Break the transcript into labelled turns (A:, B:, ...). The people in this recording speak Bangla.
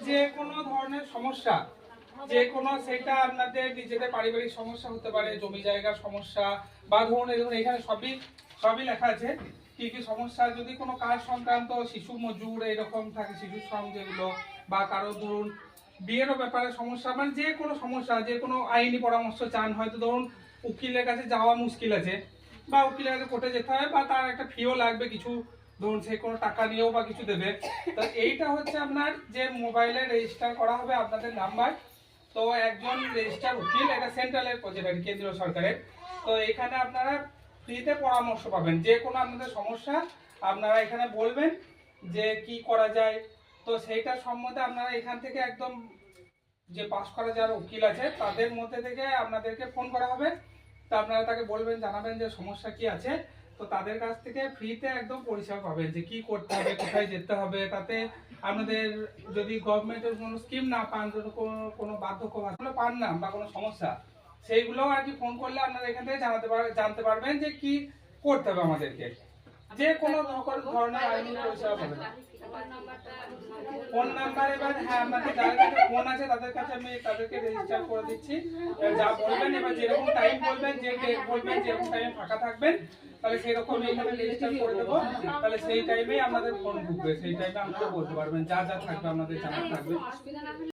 A: যে কোনো ধরনের সমস্যা, যে কোনো সেটা আপনাদের নিজেদের পারিবারিক সমস্যা হতে পারে, জমি জায়গার সমস্যা, বা ধরুন এখানে সবই লেখা আছে কি কি সমস্যা। যদি কোনো কাজ সংক্রান্ত, শিশু মজুর এরকম থাকে, শিশু শ্রম যেগুলো, বা কারো ধরুন বিয়েরও ব্যাপারে সমস্যা, মানে যে কোনো সমস্যা, যে কোনো আইনি পরামর্শ চান, হয়তো ধরুন উকিলের কাছে যাওয়া মুশকিল আছে, বা উকিলের কাছে কোর্টে যেতে হয়, বা তার একটা ফিও লাগবে কিছু, ধরুন সে কোনো টাকা নিয়েও বা কিছু দেবে, তো এইটা হচ্ছে আপনার যে মোবাইলে রেজিস্টার করা হবে আপনাদের নাম্বার। তো একজন রেজিস্টার উকিল, এটা সেন্ট্রালের প্রজেক্ট, কেন্দ্রীয় সরকারের। তো এখানে আপনারা ফ্রিতে পরামর্শ পাবেন, যে কোনো আপনাদের সমস্যা আপনারা এখানে বলবেন যে কি করা যায়। তো সেইটা সম্বন্ধে আপনারা এখান থেকে একদম যে পাস করা যারা উকিল আছে তাদের মধ্যে থেকে আপনাদেরকে ফোন করা হবে। তো আপনারা তাকে বলবেন, জানাবেন যে সমস্যা কি আছে। তো তাদের কাছ থেকে ফ্রিতে একদম পরিষেবা পাবেন, যে কি করতে হবে, কোথায় যেতে হবে। তাতে আপনাদের যদি গভর্নমেন্টের কোনো স্কিম না পান, যদি কোনো বার্ধক্য ভাতা পান না, বা কোনো সমস্যা, সেইগুলো আর কি ফোন করলে আপনারা এখান থেকে জানতে পারবেন যে কি করতে হবে আমাদেরকে। যে কোনো ধরনের আইনি পরিষেবা পাবেন। ফোন নাম্বার এবার, হ্যাঁ, আমাদের যাদের কাছে ফোন আছে তাদের কাছে আমি তাদেরকে রেজিস্টার করে দিচ্ছি। যা বলবেন, এবার যেরকম টাইম বলবেন, যে ডেট বলবেন, যেরকম টাইমে ফাঁকা থাকবেন, তাহলে সেরকম এখানে রেজিস্টার করে দেবো। তাহলে সেই টাইমেই আমাদের ফোন ঢুকবে, সেই টাইমে আপনারা বলতে পারবেন, যা যা থাকবে আমাদের জানা থাকবে।